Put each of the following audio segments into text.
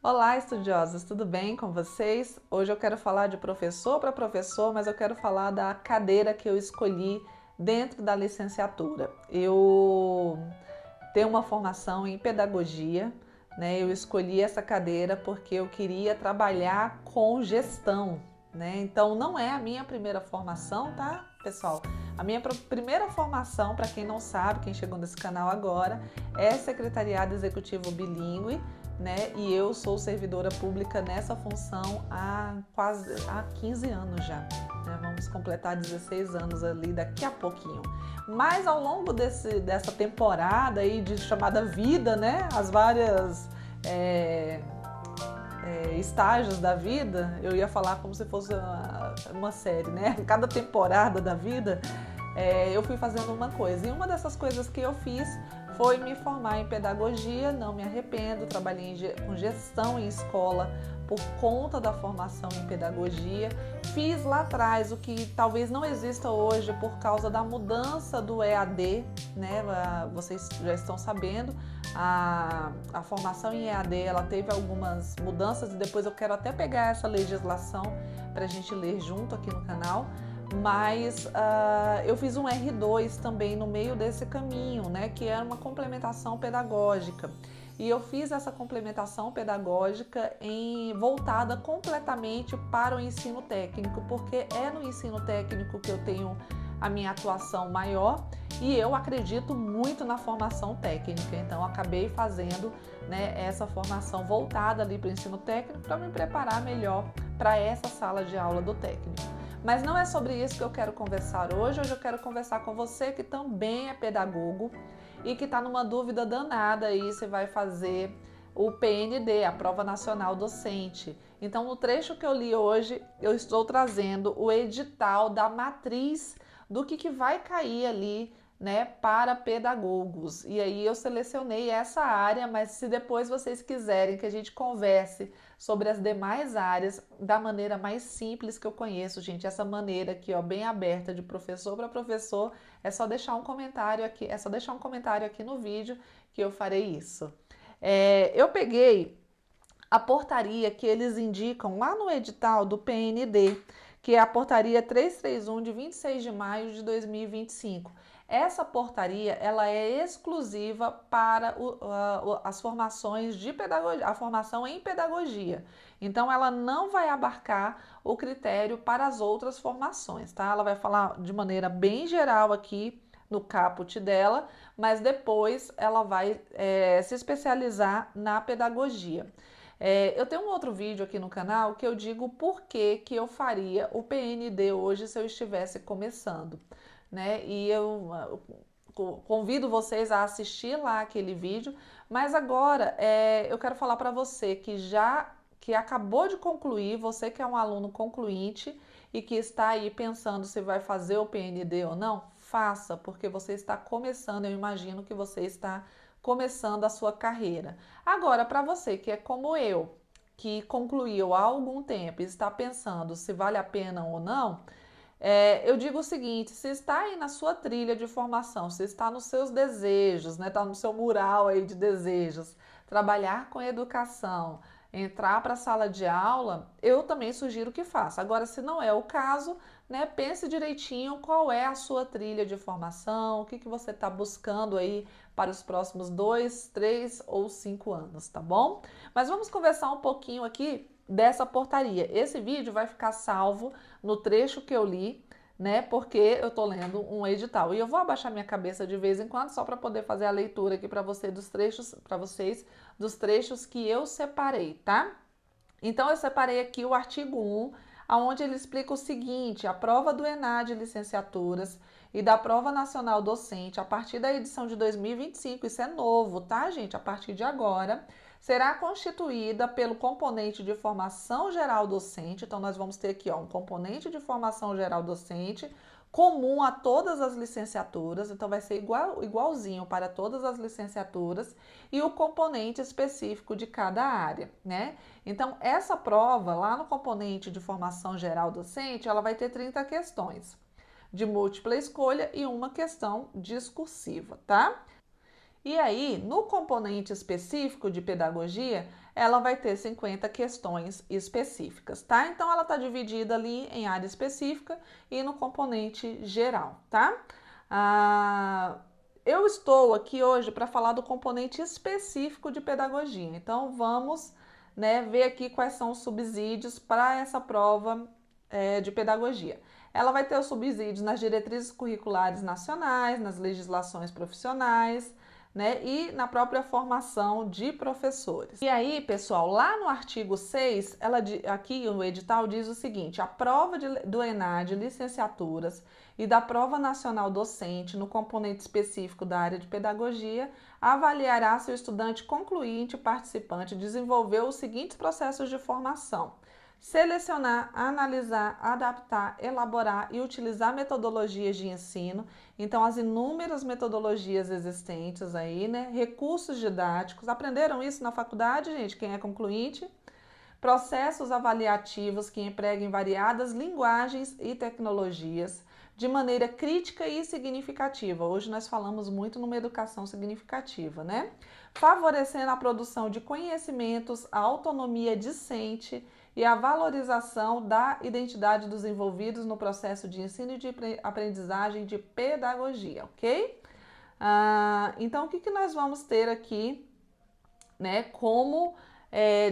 Olá, estudiosos, tudo bem com vocês? Hoje eu quero falar de professor para professor, mas eu quero falar da cadeira que eu escolhi dentro da licenciatura. Eu tenho uma formação em pedagogia, né? Eu escolhi essa cadeira porque eu queria trabalhar com gestão, né? Então não é a minha primeira formação, tá, pessoal? A minha primeira formação, para quem não sabe, quem chegou nesse canal agora, é secretariado executivo bilíngue, né? E eu sou servidora pública nessa função há 15 anos já, né? Vamos completar 16 anos ali daqui a pouquinho. Mas ao longo dessa temporada aí de chamada vida, né? As várias estágios da vida, eu ia falar como se fosse uma série, né? Cada temporada da vida, eu fui fazendo uma coisa. E uma dessas coisas que eu fiz foi me formar em pedagogia, não me arrependo, trabalhei com gestão em escola por conta da formação em pedagogia. Fiz lá atrás o que talvez não exista hoje por causa da mudança do EAD, né? Vocês já estão sabendo, a formação em EAD ela teve algumas mudanças e depois eu quero até pegar essa legislação para a gente ler junto aqui no canal. Mas eu fiz um R2 também no meio desse caminho, né, que era uma complementação pedagógica. E eu fiz essa complementação pedagógica voltada completamente para o ensino técnico, porque é no ensino técnico que eu tenho a minha atuação maior e eu acredito muito na formação técnica. Então, acabei fazendo, né, essa formação voltada ali para o ensino técnico para me preparar melhor para essa sala de aula do técnico. Mas não é sobre isso que eu quero conversar hoje. Hoje eu quero conversar com você que também é pedagogo e que está numa dúvida danada aí se vai fazer o PND, a Prova Nacional Docente. Então, no trecho que eu li hoje, eu estou trazendo o edital da matriz do que vai cair ali, né, para pedagogos. E aí eu selecionei essa área, mas se depois vocês quiserem que a gente converse sobre as demais áreas da maneira mais simples que eu conheço, gente, essa maneira aqui, ó, bem aberta de professor para professor, é só deixar um comentário aqui no vídeo que eu farei isso. Eu peguei a portaria que eles indicam lá no edital do PND, que é a portaria 331 de 26 de maio de 2025. Essa portaria ela é exclusiva para as formações de pedagogia, a formação em pedagogia. Então, ela não vai abarcar o critério para as outras formações, tá? Ela vai falar de maneira bem geral aqui no caput dela, mas depois ela vai se especializar na pedagogia. Eu tenho um outro vídeo aqui no canal que eu digo por que eu faria o PND hoje se eu estivesse começando, né? E eu convido vocês a assistir lá aquele vídeo, mas agora eu quero falar para você que acabou de concluir, você que é um aluno concluinte e que está aí pensando se vai fazer o PND ou não, faça, porque você está começando, eu imagino que você está começando a sua carreira. Agora, para você que é como eu, que concluiu há algum tempo e está pensando se vale a pena ou não, eu digo o seguinte: se está aí na sua trilha de formação, se está nos seus desejos, né, está no seu mural aí de desejos, trabalhar com educação, entrar para a sala de aula, eu também sugiro que faça. Agora, se não é o caso, né, pense direitinho qual é a sua trilha de formação, o que você está buscando aí para os próximos 2, 3 ou 5 anos, tá bom? Mas vamos conversar um pouquinho aqui dessa portaria. Esse vídeo vai ficar salvo no trecho que eu li, né? Porque eu tô lendo um edital. E eu vou abaixar minha cabeça de vez em quando só para poder fazer a leitura aqui para você dos trechos, para vocês dos trechos que eu separei, tá? Então eu separei aqui o artigo 1, onde ele explica o seguinte: a prova do ENAD de licenciaturas e da prova nacional docente, a partir da edição de 2025, isso é novo, tá, gente? A partir de agora, será constituída pelo componente de formação geral docente. Então, nós vamos ter aqui, ó, um componente de formação geral docente comum a todas as licenciaturas, então vai ser igualzinho para todas as licenciaturas, e o componente específico de cada área, né? Então, essa prova, lá no componente de formação geral docente, ela vai ter 30 questões de múltipla escolha e uma questão discursiva, tá? E aí, no componente específico de pedagogia, ela vai ter 50 questões específicas, tá? Então, ela está dividida ali em área específica e no componente geral, tá? Eu estou aqui hoje para falar do componente específico de pedagogia. Então, vamos, né, ver aqui quais são os subsídios para essa prova de pedagogia. Ela vai ter os subsídios nas diretrizes curriculares nacionais, nas legislações profissionais, né, e na própria formação de professores. E aí, pessoal, lá no artigo 6, aqui o edital diz o seguinte: a prova do ENAD, licenciaturas e da prova nacional docente no componente específico da área de pedagogia avaliará se o estudante concluinte participante desenvolveu os seguintes processos de formação: selecionar, analisar, adaptar, elaborar e utilizar metodologias de ensino. Então, as inúmeras metodologias existentes aí, né? Recursos didáticos. Aprenderam isso na faculdade, gente? Quem é concluinte? Processos avaliativos que empreguem variadas linguagens e tecnologias de maneira crítica e significativa. Hoje nós falamos muito numa educação significativa, né? Favorecendo a produção de conhecimentos, a autonomia discente e a valorização da identidade dos envolvidos no processo de ensino e de aprendizagem de pedagogia, ok? Então, o que nós vamos ter aqui, né, como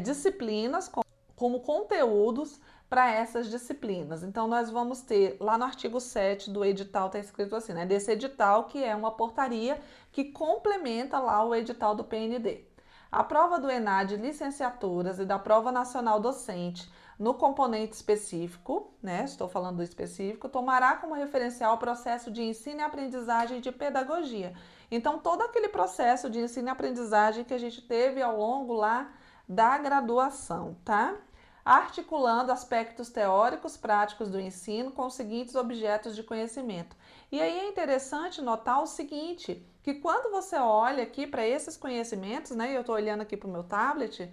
disciplinas, como conteúdos para essas disciplinas? Então, nós vamos ter lá no artigo 7 do edital, está escrito assim, né? Desse edital, que é uma portaria que complementa lá o edital do PND. A prova do ENAD licenciaturas e da prova nacional docente no componente específico, né? Estou falando do específico, tomará como referencial o processo de ensino e aprendizagem de pedagogia. Então, todo aquele processo de ensino e aprendizagem que a gente teve ao longo lá da graduação, tá? Articulando aspectos teóricos, práticos do ensino com os seguintes objetos de conhecimento. E aí é interessante notar o seguinte, que quando você olha aqui para esses conhecimentos, né, eu estou olhando aqui para o meu tablet,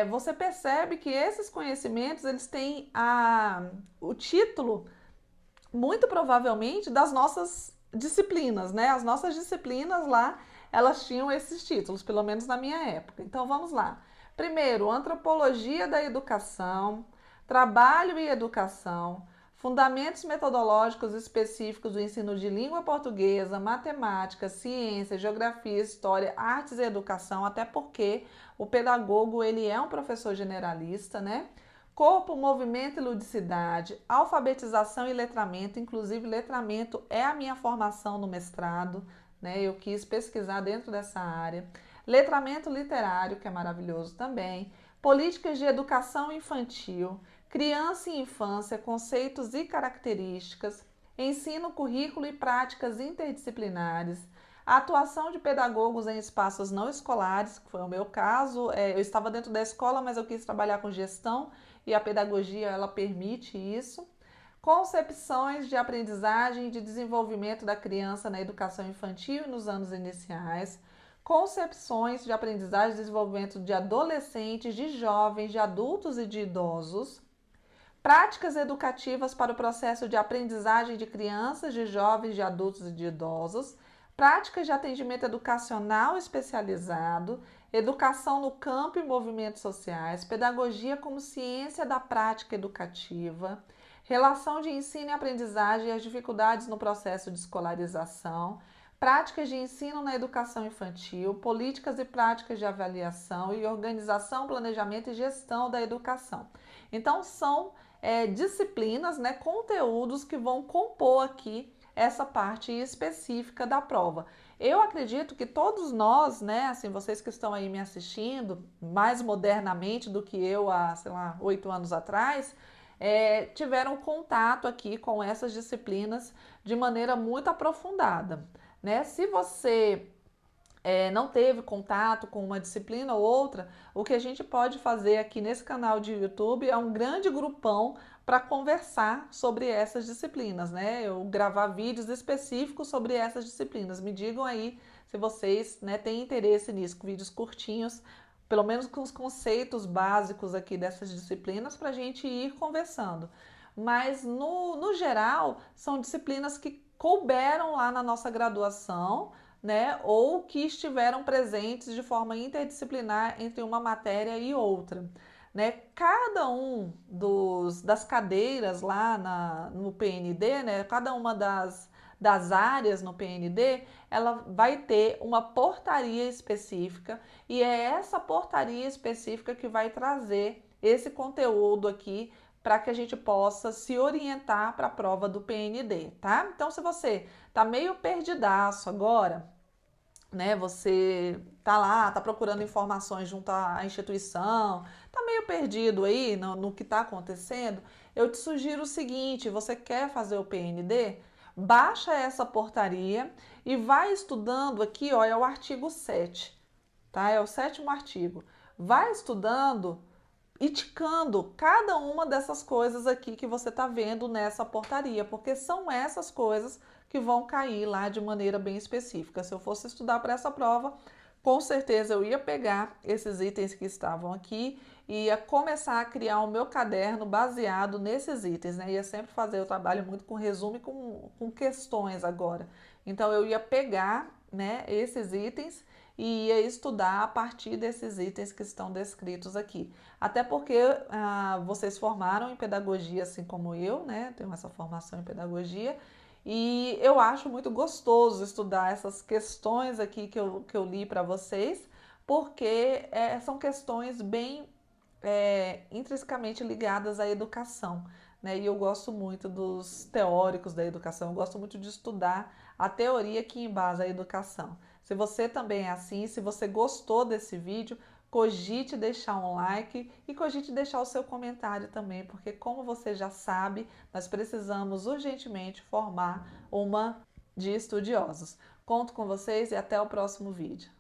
você percebe que esses conhecimentos, eles têm o título, muito provavelmente, das nossas disciplinas, né? As nossas disciplinas lá, elas tinham esses títulos, pelo menos na minha época. Então, vamos lá. Primeiro, Antropologia da Educação, Trabalho e Educação, Fundamentos Metodológicos Específicos do Ensino de Língua Portuguesa, Matemática, Ciência, Geografia, História, Artes e Educação, até porque o pedagogo, ele é um professor generalista, né? Corpo, Movimento e Ludicidade, Alfabetização e Letramento, inclusive letramento é a minha formação no mestrado, né? Eu quis pesquisar dentro dessa área. Letramento literário, que é maravilhoso também. Políticas de educação infantil, criança e infância, conceitos e características, ensino, currículo e práticas interdisciplinares, a atuação de pedagogos em espaços não escolares, que foi o meu caso. Eu estava dentro da escola, mas eu quis trabalhar com gestão e a pedagogia, ela permite isso. Concepções de aprendizagem e de desenvolvimento da criança na educação infantil e nos anos iniciais. Concepções de aprendizagem e desenvolvimento de adolescentes, de jovens, de adultos e de idosos. Práticas educativas para o processo de aprendizagem de crianças, de jovens, de adultos e de idosos. Práticas de atendimento educacional especializado. Educação no campo e movimentos sociais. Pedagogia como ciência da prática educativa. Relação de ensino e aprendizagem e as dificuldades no processo de escolarização. Práticas de ensino na educação infantil, políticas e práticas de avaliação e organização, planejamento e gestão da educação. Então, são disciplinas, né, conteúdos que vão compor aqui essa parte específica da prova. Eu acredito que todos nós, né, assim, vocês que estão aí me assistindo, mais modernamente do que eu há, sei lá, 8 anos atrás, tiveram contato aqui com essas disciplinas de maneira muito aprofundada. Né? Se você não teve contato com uma disciplina ou outra, o que a gente pode fazer aqui nesse canal de YouTube é um grande grupão para conversar sobre essas disciplinas, né? Eu gravar vídeos específicos sobre essas disciplinas. Me digam aí se vocês, né, têm interesse nisso, com vídeos curtinhos, pelo menos com os conceitos básicos aqui dessas disciplinas, para a gente ir conversando. Mas, no geral, são disciplinas que couberam lá na nossa graduação, né, ou que estiveram presentes de forma interdisciplinar entre uma matéria e outra. Né? Cada um das cadeiras lá no PND, né, cada uma das áreas no PND, ela vai ter uma portaria específica e é essa portaria específica que vai trazer esse conteúdo aqui para que a gente possa se orientar para a prova do PND, tá? Então, se você tá meio perdidaço agora, né? Você tá lá, tá procurando informações junto à instituição, tá meio perdido aí no que tá acontecendo, eu te sugiro o seguinte: você quer fazer o PND? Baixa essa portaria e vai estudando aqui, ó, é o artigo 7, tá? É o 7º artigo. Vai estudando e ticando cada uma dessas coisas aqui que você está vendo nessa portaria, porque são essas coisas que vão cair lá de maneira bem específica. Se eu fosse estudar para essa prova, com certeza eu ia pegar esses itens que estavam aqui e ia começar a criar o meu caderno baseado nesses itens, né? Ia sempre fazer, eu trabalho muito com resumo e com questões agora. Então eu ia pegar, né, esses itens e ia estudar a partir desses itens que estão descritos aqui. Até porque vocês formaram em pedagogia, assim como eu, né? Tenho essa formação em pedagogia. E eu acho muito gostoso estudar essas questões aqui que eu li para vocês, porque são questões bem intrinsecamente ligadas à educação. Né? E eu gosto muito dos teóricos da educação, eu gosto muito de estudar a teoria que embasa a educação. Se você também é assim, se você gostou desse vídeo, cogite deixar um like e cogite deixar o seu comentário também, porque como você já sabe, nós precisamos urgentemente formar uma de estudiosos. Conto com vocês e até o próximo vídeo.